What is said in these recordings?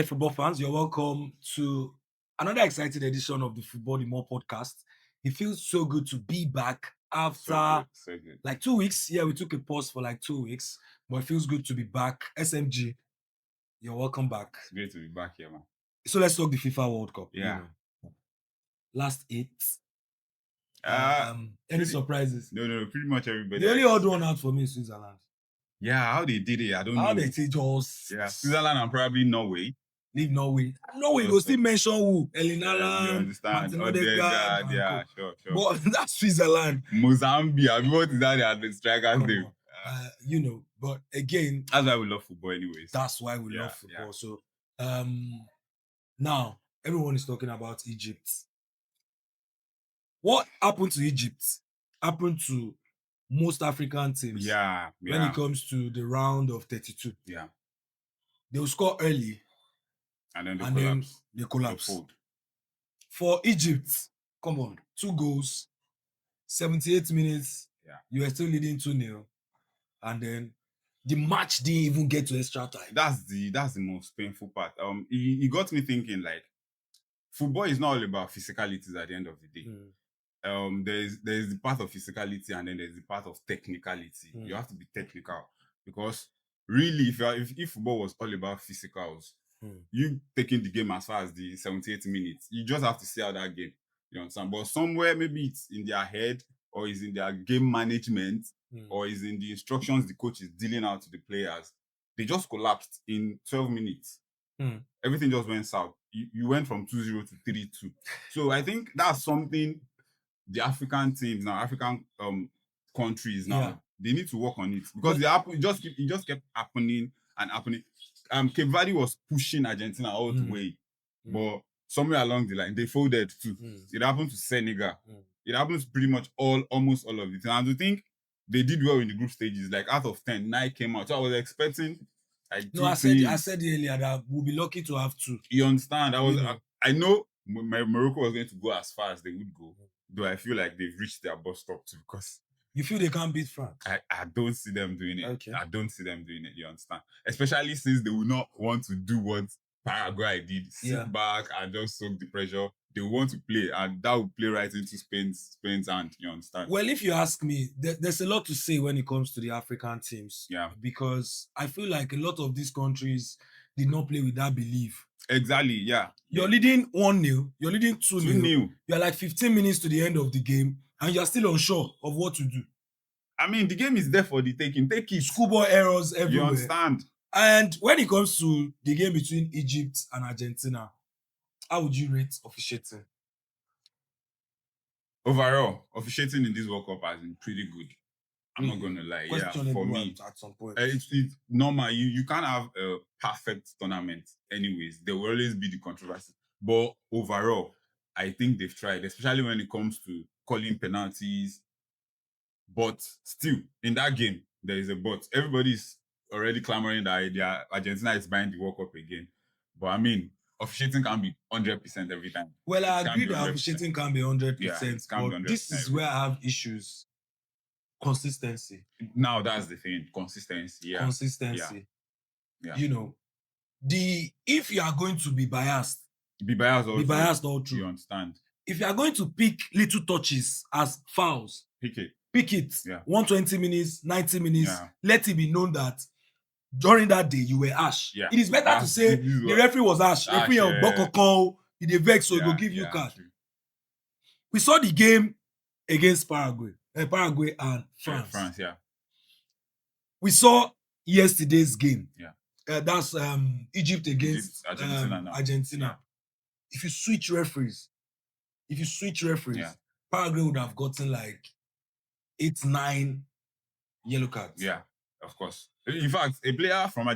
Hi, football fans. You're welcome to another exciting edition of the futbolD'moore Podcast. It feels so good to be back after So good. like 2 weeks. Yeah, we took a pause for like 2 weeks, but it feels good to be back. SMG, you're welcome back. It's great to be back here, man. So let's talk the FIFA World Cup. Yeah. Last 8. Any pretty- surprises? No, pretty much everybody. The only odd one out for me is Switzerland. Yeah, how they did it, I don't How know. they say just Yeah, Switzerland and probably Norway. leave Norway. Norway, Also- will still mention who? Erling You Haaland, understand? Martin Odegaard, Odegaard, yeah, and sure. But that's Switzerland. Mozambique, I mean, what is that the striker's Come name? on. But again, That's why we love football anyways. that's why we Yeah, love football. So now everyone is talking about Egypt. What happened to Egypt happened to most African teams Yeah. when it comes to the round of 32. Yeah. They will score early And then and then they collapse. They fold. For Egypt, come on, 2 goals, 78 minutes. Yeah. You were still leading 2-0. And then the match didn't even get to extra time. That's the most painful part. It got me thinking, like, football is not all about physicalities at the end of the day. There's the part of physicality and then there's the part of technicality. You have to be technical because really, if football was all about physicals, you taking the game as far as the 78 minutes, you just have to see out that game. You understand? But somewhere maybe it's in their head or is in their game management or is in the instructions the coach is dealing out to the players. They just collapsed in 12 minutes. Everything just went south. You went from 2-0 to 3-2. So I think that's something the African teams now, African countries now, they need to work on it because it just kept happening and happening. Cape Verde was pushing Argentina all the way, but somewhere along the line they folded too. It happened to Senegal. It happens pretty much almost all of it. And I think they did well in the group stages. Like out of 10, 9 came out. So I was expecting like I said earlier that we'll be lucky to have 2. You understand? I know Morocco was going to go as far as they would go. Though I feel like they've reached their bus stop too because you feel they can't beat France. I don't see them doing it. Okay. I don't see them doing it. You understand? Especially since they will not want to do what Paraguay did, sit back and just soak the pressure. They want to play, and that will play right into Spain's hand. You understand? Well, if you ask me, there's a lot to say when it comes to the African teams. Yeah. Because I feel like a lot of these countries did not play with that belief. Exactly. Yeah. You're leading 1-0. You're leading 2-0. You're like 15 minutes to the end of the game, and you're still unsure of what to do. I mean, the game is there for the taking. Take it. Schoolboy errors everywhere. You understand? And when it comes to the game between Egypt and Argentina, how would you rate officiating? Overall, officiating in this World Cup has been pretty good. I'm not going to lie. For me, at some point. It's normal. You can't have a perfect tournament anyways. There will always be the controversy. But overall, I think they've tried, especially when it comes to calling penalties. But still, in that game, there is a but. Everybody's already clamoring that Argentina is buying the World Cup again. But I mean, officiating can be 100% every time. Well, I agree that officiating can be 100%. Yeah, but this is where I have issues. Consistency. Now that's the thing. Consistency. Yeah. Consistency. Yeah. If you are going to be biased. Be biased all through. You understand? If you are going to pick little touches as fouls. Pick it. Yeah. 120 minutes, 90 minutes. Yeah. Let it be known that during that day you were ash. Yeah. It is better to say the referee was ash. Referee on Bokoko, he vex, so he will give you card. True. We saw the game against Paraguay and France. France, yeah. We saw yesterday's game. Yeah. That's Egypt against Argentina. Yeah. If you switch referees, Paraguay would have gotten like 8-9 yellow cards. Yeah, of course. In fact, a player from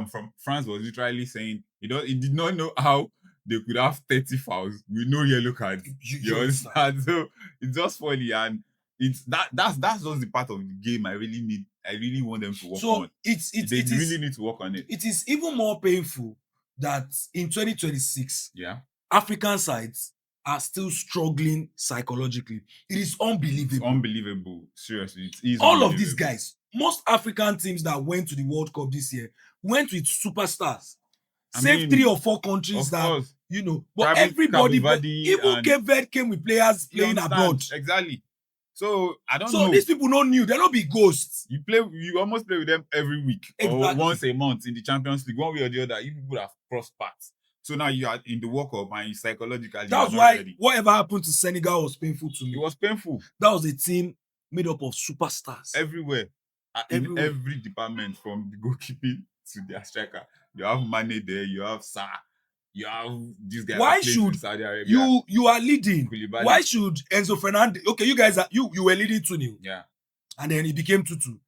from France was literally saying he did not know how they could have 30 fouls with no yellow cards. You understand? So it's just funny, and it's that's just the part of the game I really want them to work on. They really need to work on it. It is even more painful that in 2026, yeah, African sides are still struggling psychologically. It is unbelievable. It's unbelievable. Seriously, it is. All of these guys, most African teams that went to the World Cup this year went with superstars. Save 3 or 4 countries of that, course. but Probably everybody, Cabo Verde even and- Cape Verde came with players You playing understand? abroad. Exactly. So I don't So know. these people don't knew. They're not be ghosts. You almost play with them every week or Exactly. once a month in the Champions League, one way or the other. You people have crossed paths. So now you are in the World Cup and you psychologically That's you are not why ready. whatever happened to Senegal was painful to It me. was painful That was a team made up of superstars. everywhere. In Everywhere. every department, from the goalkeeping to their striker. You have Mane there, you have Sa, you have this guy. Why that plays should in Saudi Arabia. you are leading? Koulibaly. Why should Enzo Fernandez? Okay, you guys you were leading 2-0. Yeah. And then it became 2-2.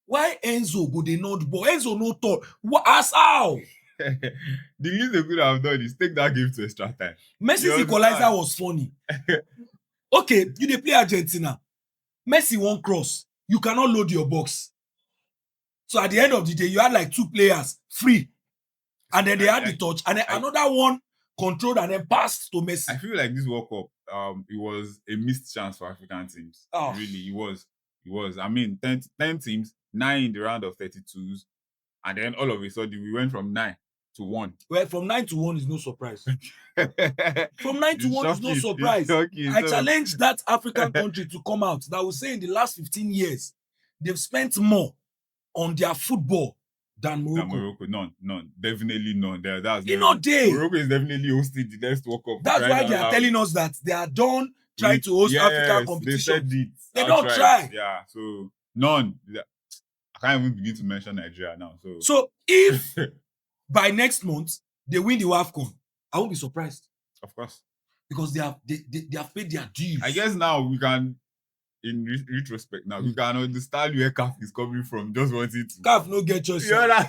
Why Enzo go they not ball? Enzo no talk. What as how? The least they could have done is take that game to extra time. Messi's You equalizer understand? was funny. Okay, you dey play Argentina. Messi won't cross. You cannot load your box. So at the end of the day, you had like 2 players free. And then they had the touch. And then another one controlled and then passed to Messi. I feel like this World Cup, it was a missed chance for African teams. Oh. Really, it was. It was. I mean, 10 teams, 9 in the round of 32s. And then all of a sudden, we went from 9 to 1. Well, from 9 to 1 is no surprise. From 9 to 1 is no It's surprise. shocking. I challenge that African country to come out that will say in the last 15 years, they've spent more on their football than Morocco. None. Definitely none. That's not there. Morocco is definitely hosting the next World Cup. That's why they are telling us that they are done trying to host African competition. They don't try. Yeah, so none. I can't even begin to mention Nigeria now. So if by next month they win the WAFCON, I won't be surprised. Of course. Because they have paid their dues. I guess now we can, in retrospect, now we can understand where CAF is coming from. Just wanting to. CAF no get choice. Yeah,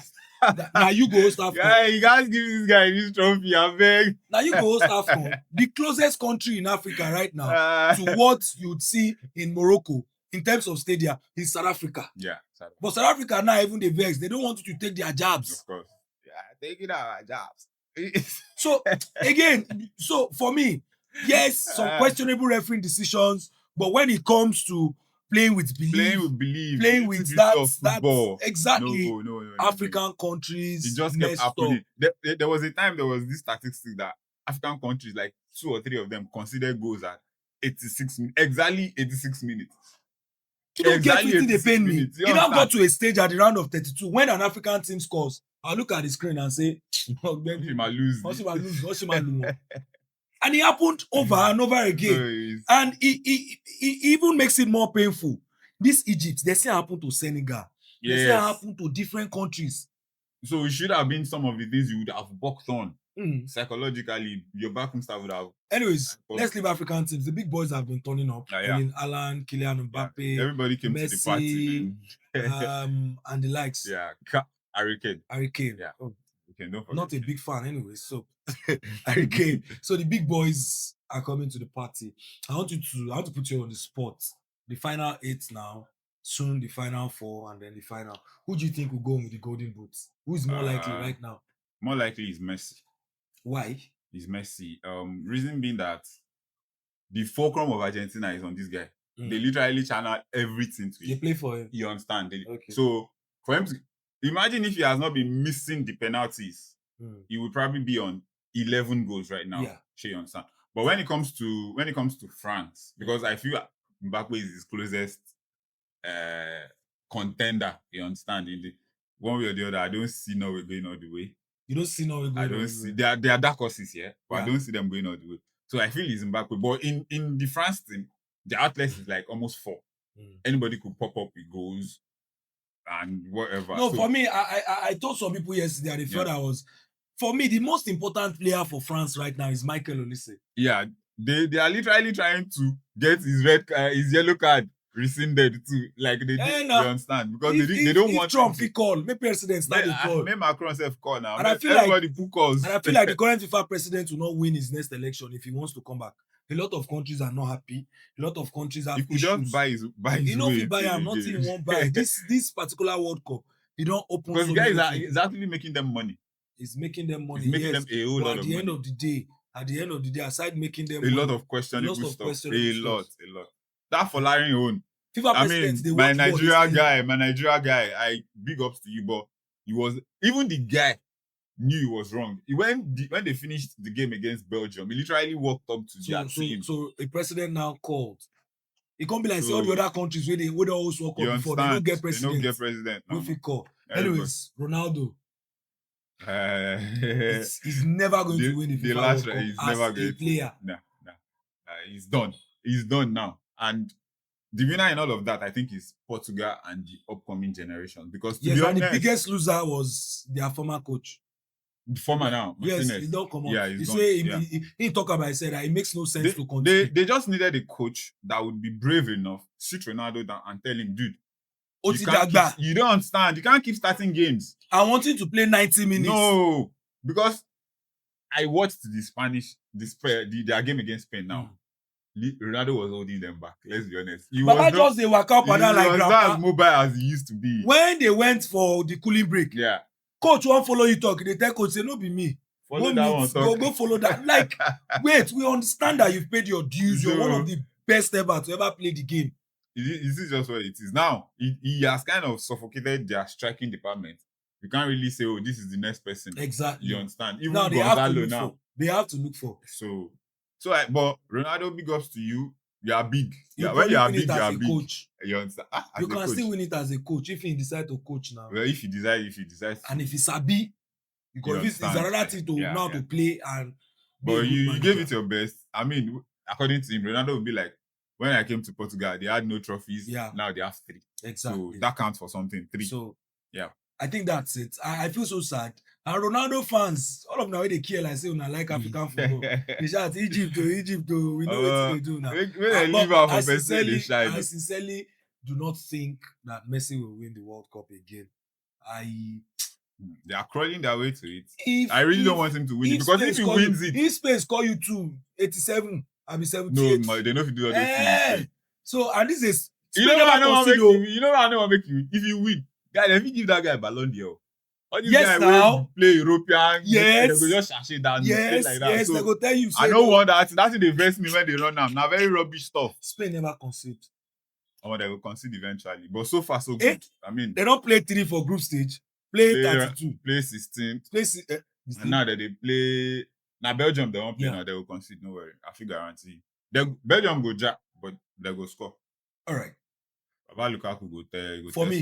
now you go host AFCON. Yeah, you guys give this guy this trophy, I beg. Now you go host AFCON. The closest country in Africa right now to what you'd see in Morocco in terms of stadia is South Africa. Yeah. But South Africa now, even the vex, they don't want you to take their jabs. Of course. Yeah, taking our jabs. So again, so for me, yes, some questionable refereeing decisions, but when it comes to playing with belief, playing with that exactly no, African countries, it just kept happening. There was a time there was this statistic that African countries, like 2 or 3 of them, considered goals at 86 minutes, exactly 86 minutes. You don't get anything they pain me. You now got to a stage at the round of 32 when an African team scores. I'll look at the screen and say, you might lose. And it happened over and over again. And it even makes it more painful. This Egypt, they say happen to Senegal. They say happen to different countries. So it should have been some of the things you would have worked on. Psychologically, your backroom staff would have. Anyways, let's leave African teams. The big boys have been turning up. I mean, Alan, Kylian Mbappe, everybody came Messi, to the party, and the likes. Yeah, Harry Kane. Yeah. Oh, don't forget. Not a big fan, anyway. So Harry Kane. So the big boys are coming to the party. I want to put you on the spot. The final 8 now. Soon the final 4, and then the final. Who do you think will go with the golden boots? Who is more likely right now? More likely is Messi. Why? Is Messi. Reason being that the fulcrum of Argentina is on this guy. They literally channel everything to him. They play for him. You understand? Okay. So for him to imagine if he has not been missing the penalties, he would probably be on 11 goals right now. Yeah. You understand? But when it comes to France, because I feel Mbappe is his closest contender, you understand? In the one way or the other, I don't see Norway going all the way. You don't see Norway going all the way? I don't see. They are dark horses here, but I don't see them going all the way. So I feel it's Mbappe. But in the France team, the outlets is like almost 4. Anybody could pop up with goals and whatever. No, so, for me, I told some people yesterday, they felt I was. For me, the most important player for France right now is Michael Olise. Yeah, they are literally trying to get his yellow card rescinded too. Like they do, you understand? Because they don't want Trump to call. Maybe president started call. Maybe Macron self call now. And I feel everybody put calls. And I feel like the current FIFA president will not win his next election if he wants to come back. A lot of countries are not happy. A lot of countries have issues. Just buy his you know, if you buy him, nothing won't buy. This particular World Cup, they don't open. Because the guy is actually making them money. It's making them money. It's making them a whole lot of money. At the end of the day, aside making them a lot of questionable stuff. A lot. That for Larry own. FIFA my Nigeria guy, I big ups to you, but he was even the knew he was wrong. When they finished the game against Belgium, he literally walked up to their team. So the president now called. It can't be like So- all the other countries where they always walk You up before. They don't understand? get They president. don't get president. We fit call. Everybody. Anyways, Ronaldo Uh, he's never going to win the FIFA last World Cup he's as never a going player. to. Nah. He's done. He's done now. And the winner in all of that, I think, is Portugal and the upcoming generation. Because to Yes, be and the honest, biggest loser was their former coach. the former now, Yes, Martinez, he don't come out. Yeah, He he's say gone. he talk about it, said that it makes no sense to continue. They just needed a coach that would be brave enough, sit Ronaldo down and tell him, dude, you don't understand. You can't keep starting games. I want him to play 90 minutes. No, because I watched their game against Spain now. Ronaldo was holding them back. Let's be honest. Baba just they work up and down like he was grandpa. not as mobile as he used to be. When they went for the cooling break, Yeah. coach won't follow you talk. They tell coach say no be me. Follow that one talk. Go follow that. Like, wait, we understand that you've paid your dues. You're one of the best ever to ever play the game. Is this just what it is? Now, he has kind of suffocated their striking department. You can't really say, oh, this is the next person. Exactly. You understand? Even now they have to look for. They have to look for. But Ronaldo, big ups to you. You are big. When you are big, you are big. Coach. You understand? You can still win it as a coach if you decide to coach now. Well, if you decide. And if you sabi, because it's another thing to to play and. But you gave it your best. I mean, according to him, Ronaldo would be like, when I came to Portugal, they had no trophies. Yeah. Now they have 3. Exactly. So that counts for something. 3. So yeah. I think that's it. I feel so sad. And Ronaldo fans, all of now they care like say when I like African football. They shout Egypt, we know what they do now. I sincerely do not think that Messi will win the World Cup again. They are crawling their way to it. I really don't want him to win it because if he wins it, if Spain score you 87, I'll be 78. No, they know if you do all those things. So and this is you know what I know make you if you win. Guy, let me give that guy a Ballon d'Or. Yes, now play European. Yes, they go just shash it down. Yes, like that. Yes, so, they go tell you. I don't want that. That's they verse me when they run now. Now very rubbish stuff. Spain never concede. Oh, they will concede eventually, but so far so good. I mean, they don't play 3 for group stage. Play 32. Play 16. Play 16. And now that they play, now Belgium they won't play. Now they will concede. No worry, I feel guarantee. Belgium go jack, but they go score. All right. Baba Lukaku go tell. For me,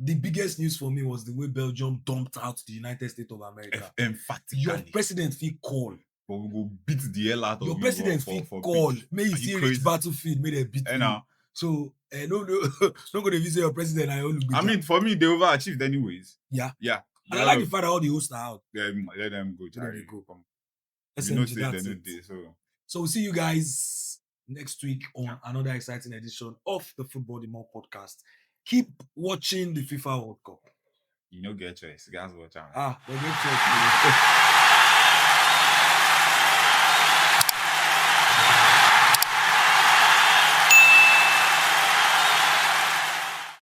the biggest news for me was the way Belgium dumped out the United States of America. Emphatically. Your president feel call. But we go beat the hell out of your president feel call. May you see reach battlefield, may they beat you. So no go to visit your president. I mean, for me, they overachieved anyways. Yeah. And I like the fact that all the hosts are out. Yeah, let them go. Let them go. So we'll see you guys next week on another exciting edition of the futbolD'moore Podcast. Keep watching the FIFA World Cup. You know, get choice. You guys watch out. They get choice.